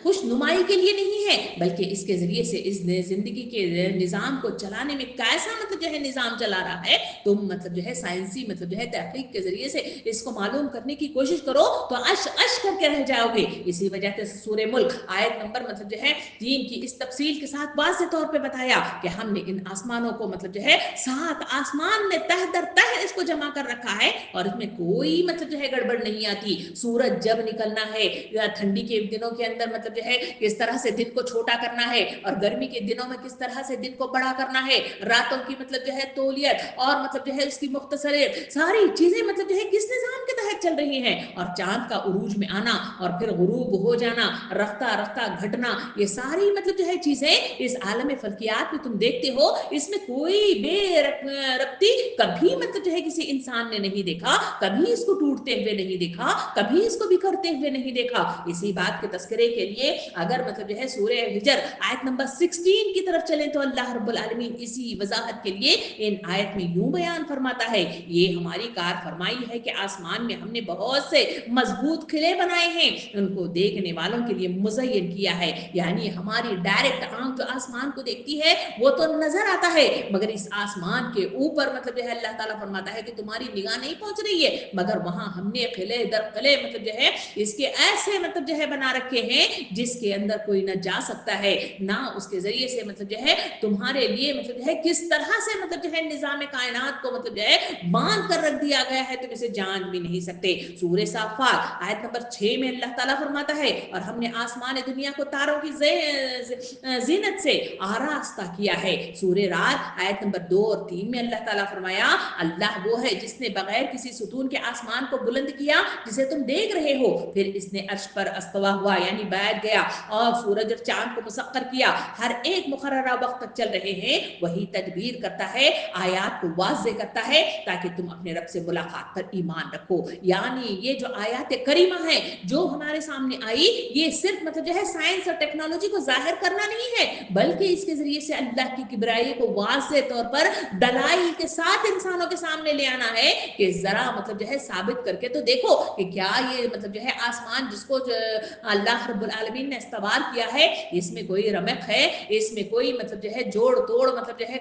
خوش نمائی کے لیے نہیں ہے بلکہ اس کے ذریعے سے اس زندگی کے نظام کو چلانے میں کیسا مطلب جو ہے نظام چلا رہا ہے، تم مطلب جو ہے سائنسی مطلب جو ہے تحقیق کے ذریعے سے اس کو معلوم کرنے کی کوشش کرو تو اش کر کے رہ جاؤ گے۔ اسی وجہ سے سورہ ملک آیت نمبر مطلب جو ہے 3 کی اس تفصیل کے ساتھ واضح طور پہ بتایا کہ ہم نے ان آسمانوں کو مطلب جو ہے 7 آسمان میں تہ در تہ اس کو جمع کر رکھا ہے اور اس میں کوئی مطلب جو ہے گڑبڑ نہیں آتی۔ سورج جب نکلنا ہے یا ٹھنڈی کے دنوں کے اندر مطلب جو ہے کس طرح سے دن کو چھوٹا کرنا ہے اور گرمی کے دنوں میں کس طرح سے دن کو بڑا کرنا ہے، راتوں کی مطلب جو ہے تولیت اور مطلب جو ہے اس کی مختصر ساری چیزیں مطلب جو ہے کس نظام کے تحت چل رہی ہیں، اور چاند کا عروج میں آنا اور پھر غروب ہو جانا، رفتہ رفتہ گھٹنا، یہ ساری مطلب جو ہے چیزیں اس عالم فلکیات میں تم دیکھتے ہو، اس میں کوئی بے ربطی کبھی مطلب جو ہے کسی انسان نے نہیں دیکھا، کبھی اس کو ٹوٹتے ہوئے نہیں دیکھا، کبھی اس کو بکھرتے ہوئے نہیں دیکھا۔ اسی بات کے تذکرے کے لیے اگر مطلب جو ہے سورہ ہجر آیت نمبر 16 کی طرف چلیں تو اللہ رب العالمین اسی وضاحت کے لیے ان آیت میں یوں بیان فرماتا ہے، یہ ہماری کار فرمائی ہے کہ آسمان میں ہم نے بہت سے مضبوط قلعے بنائے ہیں، ان کو دیکھنے والوں کے لیے مزین کیا ہے، یعنی ہماری ڈائریکٹ آنکھ جو آسمان کو دیکھتی ہے وہ تو نظر آتا ہے، مگر اس آسمان کے اوپر مطلب جو ہے اللہ تعالیٰ فرماتا ہے کہ تمہاری نگاہ نہیں پہنچ رہی ہے، مگر وہاں ہم نے قلعے در قلعے مطلب جو ہے اس کے ایسے مطلب جو ہے بنا رکھے ہیں جس کے اندر کوئی نہ جا سکتا ہے، نہ اس کے ذریعے سے مطلب جو ہے تمہارے لیے مطلب جو ہے کس طرح سے مطلب جو ہے نظام کائنات کو مطلب جو ہے باندھ کر رکھ دیا گیا ہے، تم اسے جان بھی نہیں سکتے۔ سورہ صافات آیت نمبر 6 میں اللہ تعالیٰ فرماتا ہے، اور ہم نے آسمان دنیا کو تاروں کی زینت سے آراستہ کیا ہے۔ سورہ رات آیت نمبر 2 اور 3 میں اللہ تعالیٰ فرمایا، اللہ وہ ہے جس نے بغیر کسی ستون کے آسمان کو بلند کیا جسے تم دیکھ رہے ہو، پھر اس نے عرش پر استوا ہوا یعنی بیٹھ گیا اور سورج اور چاند کو مسخر کیا، ہر ایک مقررہ وقت تک چل رہے ہیں، وہی تدبیر کرتا ہے، آیات کو واضح کرتا ہے تاکہ تم اپنے رب سے ملاقات پر ایمان رکھو۔ یعنی یہ جو آیات کریمہ ہیں جو ہمارے سامنے آئی، یہ صرف مطلب جو ہے سائنس اور ٹیکنالوجی کو ظاہر کرنا نہیں ہے بلکہ اس کے ذریعے سے اللہ کی کبریائی کو واضح طور پر دلائل کے ساتھ انسانوں کے سامنے لے آنا ہے کہ ذرا مطلب جو ہے ثابت کر کے تو دیکھو کہ کیا یہ مطلب جو ہے آسمان جس کو اللہ رب العالمین نے استوار کیا ہے، اس میں کوئی رمق ہے، اس میں کوئی مطلب جو ہے جوڑ توڑ مطلب جو ہے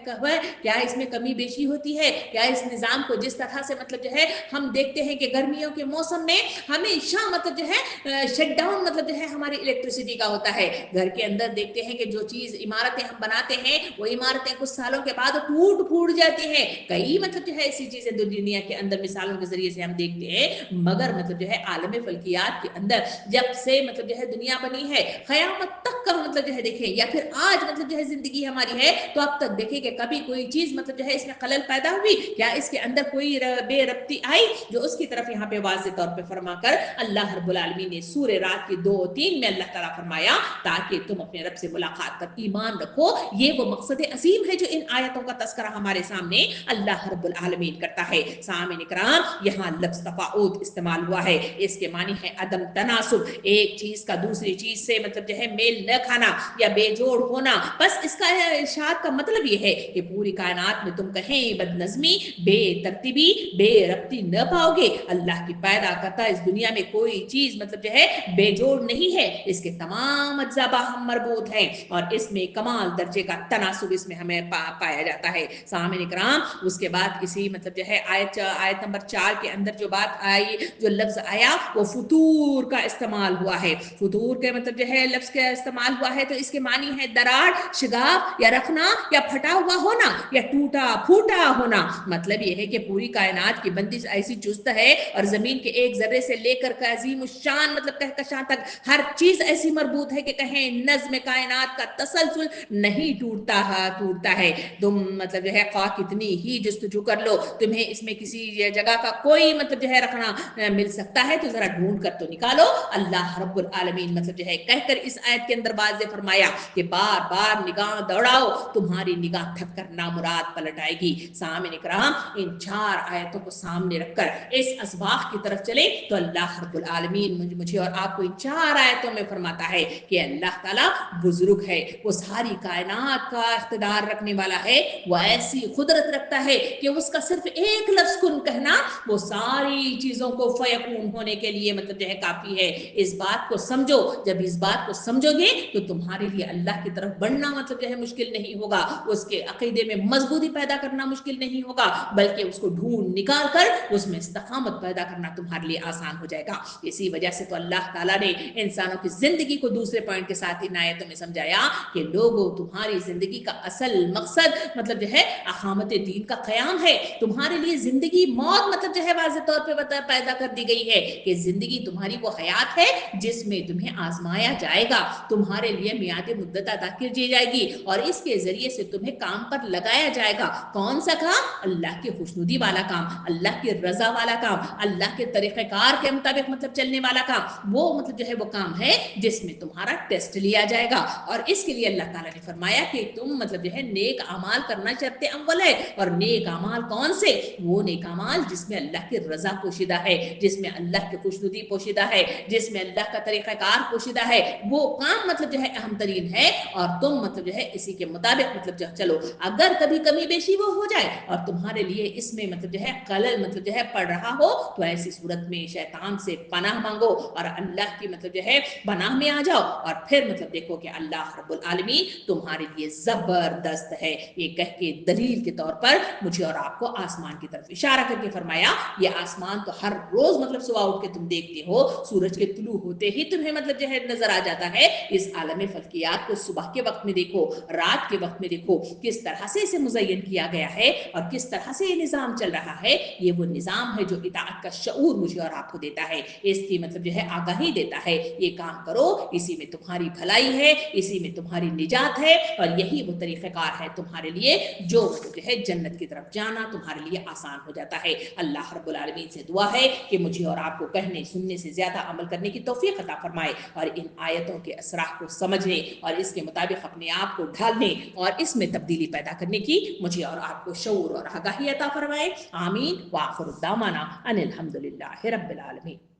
کیا اس میں کمی بیشی ہوتی ہے، کیا اس نظام کو جس طرح سے مطلب جو ہے ہم دیکھتے ہیں کہ گرمیوں کے موسم میں ہمیشہ مطلب جو ہے شٹ ڈاؤن مطلب جو ہے ہماری الیکٹریسٹی کا ہوتا ہے، گھر کے اندر دیکھتے ہیں کہ جو چیز عمارتیں ہم بناتے ہیں وہ عمارتیں کچھ سالوں کے بعد ٹوٹ پھوٹ جاتی ہیں، کئی مطلب جو ہے ایسی چیزیں دنیا کے اندر مثالوں کے ذریعے سے ہم دیکھتے ہیں، مگر مطلب جو ہے عالم فلکیات کے اندر جب سے مطلب جو ہے دنیا بنی ہے قیامت تک کا مطلب جو ہے دیکھیں یا پھر آج مطلب جو ہے زندگی ہماری ہے تو اب تک دیکھیں کہ کبھی کوئی چیز مطلب جو ہے اس میں خلل پیدا ہوئی، کیا اس کے اندر کوئی بے ربطی آئی، جو اس کی طرف یہاں پہ واضح طور پہ فرما کر اللہ رب العالمین نے سورہ رات کی 2 اور 3 میں اللہ تعالیٰ فرمایا تاکہ تم اپنے رب سے ملاقات پر ایمان رکھو۔ یہ وہ مقصد عظیم ہے جو ان آیتوں کا تذکرہ ہمارے سامنے اللہ رب العالمین کرتا ہے۔ سامعین کرام، یہاں لفظ تفاوت استعمال ہوا ہے، اس کے معنی ہے عدم تناسب، ایک چیز کا دوسری چیز سے مطلب جو ہے میل نہ کھانا یا بے جوڑ ہونا، بس اس کا ارشاد کا مطلب یہ ہے کہ پوری کائنات میں تم کہیں بد نظمی، بے ترتیبی، بے ربطی نہ پاؤ گے۔ اللہ کی پیدا کرتا اس دنیا میں کوئی چیز مطلب جو ہے بے جوڑ نہیں ہے، اس کے تمام اجزاء باہم مربوط ہیں اور اس میں کمال درجے کا تناسب اس میں ہمیں پایا جاتا ہے۔ سامعین کرام، اس کے بعد اسی مطلب جو ہے آیت نمبر 4 کے اندر جو بات آئی، جو لفظ آیا وہ فطور کا استعمال ہوا ہے۔ فطور کے مطلب جو ہے لفظ کا استعمال ہوا ہے تو اس کے معنی ہے دراڑ، شگاف یا رکھنا یا پھٹا ہوا ہونا یا ٹوٹا پھوٹا ہونا۔ مطلب یہ ہے کہ پوری کائنات کی بندش ایسی چست ہے اور زمین کے ایک ذرے سے لے کر عظیم الشان مطلب کہکشاں تک ہر چیز ایسی مربوط ہے کہ کہیں نظم کائنات کا تسلسل نہیں ٹوٹتا ہے۔ تم مطلب جو ہے خواہ کتنی ہی جستجو کر لو، تمہیں اس میں کسی جگہ کا کوئی مطلب جو ہے رکھنا مل سکتا ہے تو ذرا ڈھونڈ کر تو نکالو۔ اللہ رب العالمین العالمین مطلب جو ہے کہہ کر اس آیت کے اندر واضح فرمایا کہ بار بار نگاہ دوڑاؤ، تمہاری نگاہ تھک کر نامراد پلٹ آئے گی۔ سامعین اکرام، ان 4 آیتوں کو سامنے رکھ کر اس اسباق کی طرف چلے تو اللہ رب العالمین مجھے اور آپ کو ان 4 آیتوں میں فرماتا ہے کہ اللہ تعالیٰ بزرگ ہے، وہ ساری کائنات کا اقتدار رکھنے والا ہے، وہ ایسی قدرت رکھتا ہے کہ اس کا صرف ایک لفظ کن کہنا وہ ساری چیزوں کو فیکون ہونے کے لیے مطلب جو ہے کافی ہے۔ اس بات کو سمجھو، جب اس بات کو سمجھو گے تو تمہارے لیے اللہ کی طرف بڑھنا مطلب جو ہے مشکل نہیں ہوگا، اس کے عقیدے میں مضبوطی پیدا کرنا مشکل نہیں ہوگا، بلکہ اس کو ڈھونڈ نکال کر اس میں استقامت پیدا کرنا تمہارے لیے آسان ہو جائے گا۔ اسی وجہ سے تو اللہ تعالیٰ نے انسانوں کی زندگی کو دوسرے پوائنٹ کے ساتھ ان آیتوں میں سمجھایا کہ لوگوں، تمہاری زندگی کا اصل مقصد مطلب جو ہے اقامت دین کا قیام ہے۔ تمہارے لیے زندگی موت مطلب جو ہے واضح طور پہ پیدا کر دی گئی ہے کہ زندگی تمہاری وہ حیات ہے جس میں تمہیں آزمایا جائے گا، تمہارے لیے میعاد مدت ادا کی جائے گی اور اس کے ذریعے سے تمہیں کام پر لگایا جائے گا۔ کون سا کام؟ اللہ کی خوشنودی والا کام، اللہ کی رضا والا کام، اللہ کے طریقہ کار کے مطابق مطلب چلنے والا کام۔ وہ مطلب جو ہے وہ کام ہے جس میں تمہارا ٹیسٹ لیا جائے گا، اور اس کے لیے اللہ تعالیٰ نے فرمایا کہ تم مطلب جو ہے نیک اعمال کرنا شرط اول ہے۔ اور نیک اعمال کون سے؟ وہ نیک اعمال جس میں اللہ کی رضا پوشیدہ ہے، جس میں اللہ کی خوشنودی پوشیدہ ہے، جس میں اللہ کا طریقہ کار پوشیدہ ہے، وہ کام مطلب جو ہے اہم ترین ہے، اور تم مطلب جو ہے اسی کے مطابق مطلب جو چلو۔ اگر کبھی کمی بیشی وہ ہو جائے اور تمہارے لیے اس میں مطلب جو ہے خلل مطلب جو ہے پڑ رہا ہو تو ایسی صورت میں شیطان سے پناہ مانگو اور اللہ کی مطلب جو ہے پناہ میں آ جاؤ، اور پھر مطلب دیکھو کہ اللہ رب العالمین تمہارے لیے زبردست ہے۔ یہ کہہ کے دلیل کے طور پر مجھے اور آپ کو آسمان کی طرف اشارہ کر کے فرمایا، یہ آسمان تو ہر روز مطلب صبح اٹھ کے تم دیکھتے ہو، سورج کے طلوع ہوتے ہی تمہیں مطلب جو ہے نظر آ جاتا ہے۔ اس عالم فلکیات کو صبح کے وقت میں دیکھو، رات کے وقت میں دیکھو، کس طرح سے اسے مزین کیا گیا ہے اور کس طرح سے یہ نظام چل رہا ہے۔ یہ وہ نظام ہے جو اطاعت کا شعور مجھے اور آپ کو دیتا ہے، اس کی مطلب جو ہے آگاہی دیتا ہے، یہ کام کرو، اسی میں تمہاری بھلائی ہے، اسی میں تمہاری نجات ہے، اور یہی وہ طریقہ کار ہے تمہارے لیے جو مطلب جو ہے جنت کی طرف جانا تمہارے لیے آسان ہو جاتا ہے۔ اللہ رب العالمین سے دعا ہے کہ مجھے اور آپ کو کہنے سننے سے زیادہ عمل کرنے کی توفیق عطا فرمائے، اور ان آیتوں کے اسرار کو سمجھنے اور اس کے مطابق اپنے آپ کو ڈھالنے اور اس میں تبدیلی پیدا کرنے کی مجھے اور آپ کو شعور اور آگاہی عطا فرمائے۔ آمین۔ وآخر الدعوانا ان الحمد للہ رب العالمین۔